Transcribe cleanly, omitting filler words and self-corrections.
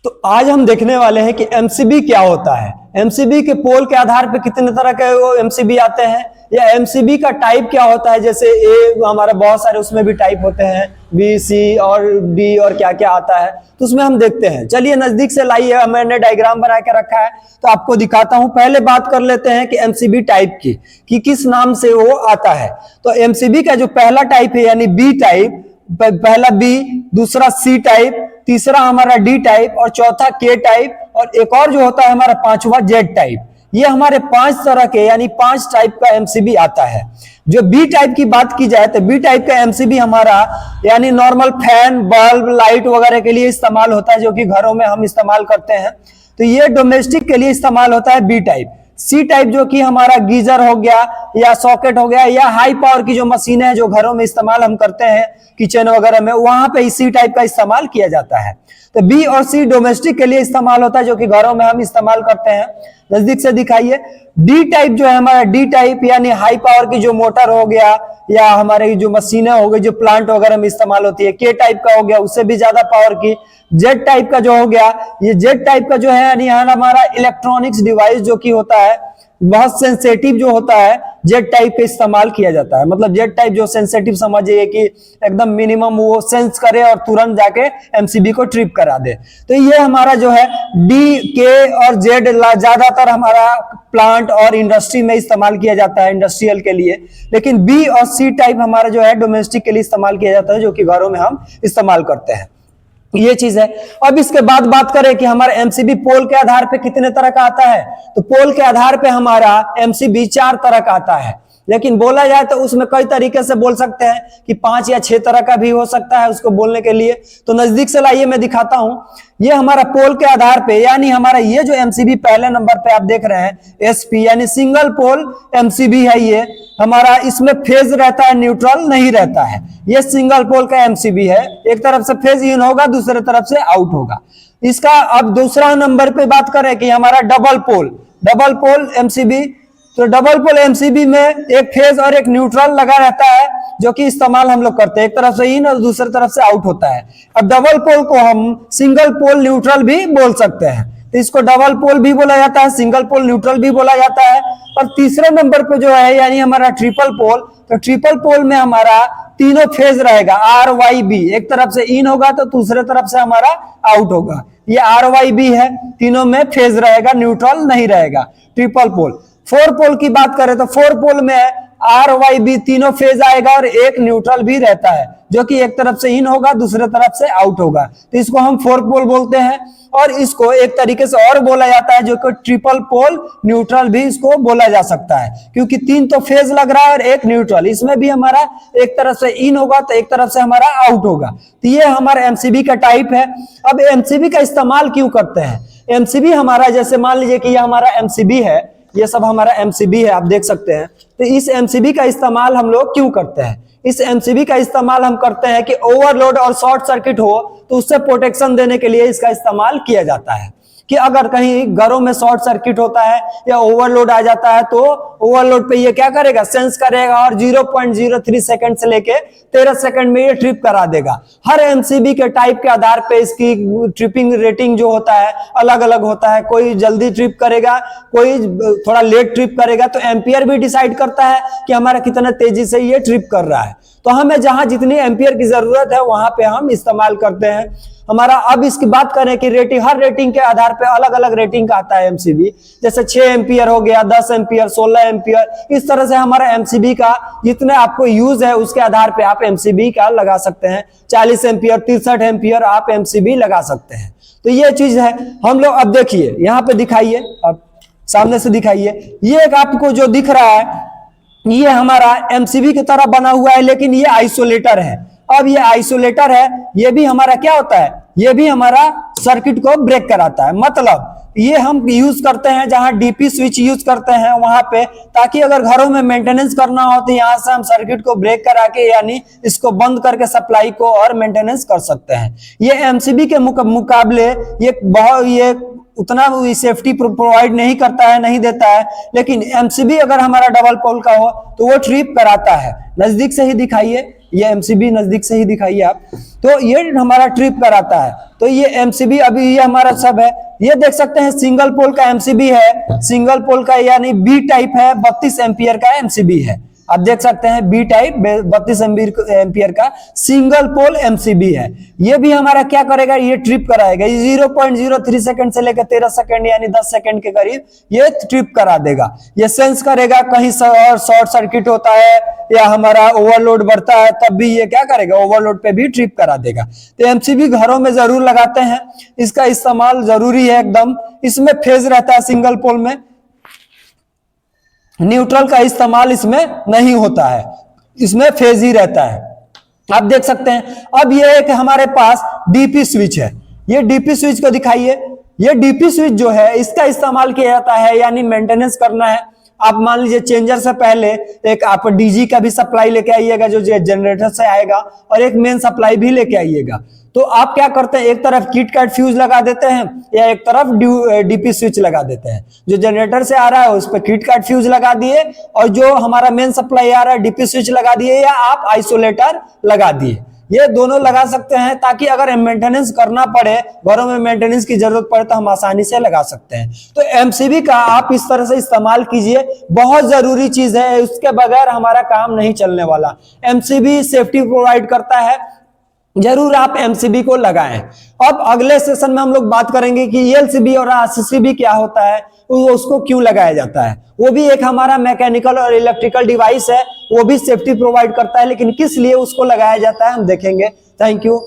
तो आज हम देखने वाले हैं कि एमसीबी क्या होता है। एमसीबी के पोल के आधार पे कितने तरह के वो एमसीबी आते हैं, या एमसीबी का टाइप क्या होता है। जैसे ए हमारा बहुत सारे उसमें भी टाइप होते हैं, बी सी और डी और क्या क्या आता है, तो उसमें हम देखते हैं। चलिए नजदीक से लाइए, मैंने डायग्राम बना के रखा है तो आपको दिखाता हूं। पहले बात कर लेते हैं कि एमसीबी टाइप की कि किस नाम से वो आता है। तो एमसीबी का जो पहला टाइप है यानी बी टाइप, पहला बी, दूसरा सी टाइप, तीसरा हमारा डी टाइप और चौथा के टाइप, और एक और जो होता है हमारा पांचवा जेड टाइप। ये हमारे 5 तरह के यानी 5 टाइप का एमसीबी आता है। जो बी टाइप की बात की जाए तो बी टाइप का एमसीबी हमारा यानी नॉर्मल फैन, बल्ब, लाइट वगैरह के लिए इस्तेमाल होता है, जो कि घरों में हम इस्तेमाल करते हैं। तो ये डोमेस्टिक के लिए इस्तेमाल होता है बी टाइप। सी टाइप जो कि हमारा गीजर हो गया या सॉकेट हो गया या हाई पावर की जो मशीनें हैं जो घरों में इस्तेमाल हम करते हैं किचन वगैरह में, वहां पे सी टाइप का इस्तेमाल किया जाता है। तो बी और सी डोमेस्टिक के लिए इस्तेमाल होता है, जो कि घरों में हम इस्तेमाल करते हैं। नजदीक से दिखाइए। डी टाइप जो है हमारा, डी टाइप यानी हाई पावर की जो मोटर हो गया या हमारे जो मशीनें हो गई जो प्लांट वगैरह में इस्तेमाल होती है। के टाइप का हो गया उससे भी ज्यादा पावर की। जेड टाइप का जो हो गया, ये जेड टाइप का जो है यानी हमारा इलेक्ट्रॉनिक्स डिवाइस जो कि होता है बहुत सेंसेटिव जो होता है, जेड टाइप पे इस्तेमाल किया जाता है। मतलब जेड टाइप जो सेंसेटिव समझिए कि एकदम मिनिमम वो सेंस करे और तुरंत जाके एमसीबी को ट्रिप करा दे। तो ये हमारा जो है डी, के और जेड ज्यादातर हमारा प्लांट और इंडस्ट्री में इस्तेमाल किया जाता है, इंडस्ट्रियल के लिए। लेकिन बी और सी टाइप हमारा जो है डोमेस्टिक के लिए इस्तेमाल किया जाता है, जो कि घरों में हम इस्तेमाल करते हैं। ये चीज है। अब इसके बाद बात करें कि हमारा एमसीबी पोल के आधार पे कितने तरह का आता है। तो पोल के आधार पे हमारा एमसीबी 4 तरह का आता है, लेकिन बोला जाए तो उसमें कई तरीके से बोल सकते हैं कि 5 या 6 तरह का भी हो सकता है उसको बोलने के लिए। तो नजदीक से लाइए, मैं दिखाता हूं। ये हमारा पोल के आधार पे यानी हमारा ये जो एमसीबी पहले नंबर पे आप देख रहे हैं एसपी यानी सिंगल पोल एमसीबी है। ये हमारा इसमें फेज रहता है, न्यूट्रल नहीं रहता है। ये सिंगल पोल का एमसीबी है, एक तरफ से फेज इन होगा, दूसरे तरफ से आउट होगा इसका। अब दूसरा नंबर पे बात करें कि हमारा डबल पोल एमसीबी। तो डबल पोल एमसीबी में एक फेज और एक न्यूट्रल लगा रहता है, जो कि इस्तेमाल हम लोग करते हैं। एक तरफ से इन और दूसरी तरफ से आउट होता है। अब डबल पोल को हम सिंगल पोल न्यूट्रल भी बोल सकते हैं। तो इसको डबल पोल भी बोला जाता है, सिंगल पोल न्यूट्रल भी बोला जाता है। और तीसरे नंबर पे जो है यानी हमारा ट्रिपल पोल। तो ट्रिपल पोल में हमारा तीनों फेज रहेगा, आर वाई बी। एक तरफ से इन होगा तो दूसरे तरफ से हमारा आउट होगा। ये आर वाई बी है, तीनों में फेज रहेगा, न्यूट्रल नहीं रहेगा, ट्रिपल पोल। 4 पोल की बात करें तो 4 पोल में आर वाई बी तीनों फेज आएगा और एक न्यूट्रल भी रहता है, जो कि एक तरफ से इन होगा, दूसरे तरफ से आउट होगा। तो इसको हम 4 पोल बोलते हैं। और इसको एक तरीके से और बोला जाता है जो कि ट्रिपल पोल न्यूट्रल भी इसको बोला जा सकता है, क्योंकि 3 तो फेज लग रहा है और एक न्यूट्रल। इसमें भी हमारा एक तरफ से इन होगा तो एक तरफ से हमारा आउट होगा। तो ये हमारा एमसीबी का टाइप है। अब एमसीबी का इस्तेमाल क्यों करते हैं। एमसीबी हमारा, जैसे मान लीजिए कि ये हमारा एमसीबी है, ये सब हमारा एमसीबी है, आप देख सकते हैं। तो इस एमसीबी का इस्तेमाल हम लोग क्यों करते हैं। इस एमसीबी का इस्तेमाल हम करते हैं कि ओवरलोड और शॉर्ट सर्किट हो तो उससे प्रोटेक्शन देने के लिए इसका इस्तेमाल किया जाता है। कि अगर कहीं घरों में शॉर्ट सर्किट होता है या ओवरलोड आ जाता है तो ओवरलोड पे ये क्या करेगा, सेंस करेगा और 0.03 सेकंड से लेके 13 सेकंड में ये ट्रिप करा देगा। हर एमसीबी के टाइप के आधार पे इसकी ट्रिपिंग रेटिंग जो होता है अलग अलग होता है। कोई जल्दी ट्रिप करेगा, कोई थोड़ा लेट ट्रिप करेगा। तो एम्पियर भी डिसाइड करता है कि हमारा कितना तेजी से ये ट्रिप कर रहा है। तो हमें जहां जितनी एम्पियर की जरूरत है वहां पे हम इस्तेमाल करते हैं हमारा। अब इसकी बात करें कि रेटिंग, हर रेटिंग के आधार पे अलग अलग रेटिंग का आता है एमसीबी। जैसे 6 एम्पियर हो गया, 10 एम्पियर, 16 एम्पियर, इस तरह से हमारा एमसीबी का जितने आपको यूज है उसके आधार पे आप एमसीबी का लगा सकते हैं। 40 एम्पियर, 63 एम्पियर आप एमसीबी लगा सकते हैं। तो ये चीज है हम लोग। अब देखिए यहाँ पे दिखाइए, अब सामने से दिखाइए। ये एक आपको जो दिख रहा है ये हमारा एमसीबी की तरह बना हुआ है, लेकिन ये आइसोलेटर है। अब ये आइसोलेटर है, ये भी हमारा क्या होता है, ये भी हमारा सर्किट को ब्रेक कराता है। मतलब ये हम यूज करते हैं जहां डीपी स्विच यूज करते हैं वहां पे, ताकि अगर घरों में मेंटेनेंस करना हो तो यहां से हम सर्किट को ब्रेक करा के यानी इसको बंद करके सप्लाई को और मेंटेनेंस कर सकते हैं। ये एमसीबी के मुकाबले ये उतना सेफ्टी प्रोवाइड नहीं करता है, नहीं देता है। लेकिन एमसीबी अगर हमारा डबल पोल का हो तो वो ट्रिप कराता है। नजदीक से ही दिखाइए, ये एमसीबी नजदीक से ही दिखाइए आप, तो ये हमारा ट्रिप कराता है। तो ये एमसीबी अभी ये हमारा सब है, ये देख सकते हैं सिंगल पोल का एमसीबी है, सिंगल पोल का यानी बी टाइप है, 32 एम्पियर का एमसीबी है। आप देख सकते हैं बी टाइप 32 एम्पियर का सिंगल पोल एमसीबी है। ये भी हमारा क्या करेगा, ये ट्रिप कराएगा। 0.03 सेकंड से लेकर 13 सेकंड यानी 10 सेकंड के करीब ये ट्रिप करा देगा। ये सेंस करेगा कहीं शॉर्ट सर्किट होता है या हमारा ओवरलोड बढ़ता है, तब भी ये क्या करेगा, ओवरलोड पे भी ट्रिप करा देगा। तो एमसीबी घरों में जरूर लगाते हैं, इसका इस्तेमाल जरूरी है एकदम। इसमें फेज रहता है सिंगल पोल में, न्यूट्रल का इस्तेमाल इसमें नहीं होता है, इसमें फेज ही रहता है। आप देख सकते हैं। अब ये एक हमारे पास डीपी स्विच है, ये डीपी स्विच को दिखाइए। ये डीपी स्विच जो है इसका इस्तेमाल किया जाता है यानी मेंटेनेंस करना है। आप मान लीजिए चेंजर से पहले एक आप डीजी का भी सप्लाई लेके आइएगा जो जनरेटर से आएगा, और एक मेन सप्लाई भी लेके आइएगा। तो आप क्या करते हैं, एक तरफ किट कैट फ्यूज लगा देते हैं या एक तरफ डीपी स्विच लगा देते हैं। जो जनरेटर से आ रहा है उस पर किट कैट फ्यूज लगा दिए, और जो हमारा मेन सप्लाई आ रहा है डीपी स्विच लगा दिए, या आप आइसोलेटर लगा दिए। ये दोनों लगा सकते हैं ताकि अगर मेंटेनेंस करना पड़े, घरों में मेंटेनेंस की जरूरत पड़े, तो हम आसानी से लगा सकते हैं। तो एमसीबी का आप इस तरह से इस्तेमाल कीजिए, बहुत जरूरी चीज है, उसके बगैर हमारा काम नहीं चलने वाला। एमसीबी सेफ्टी प्रोवाइड करता है, जरूर आप एमसीबी को लगाएं। अब अगले सेशन में हम लोग बात करेंगे कि एलसीबी और आरसीबी क्या होता है, उसको क्यों लगाया जाता है। वो भी एक हमारा मैकेनिकल और इलेक्ट्रिकल डिवाइस है, वो भी सेफ्टी प्रोवाइड करता है, लेकिन किस लिए उसको लगाया जाता है हम देखेंगे। Thank you.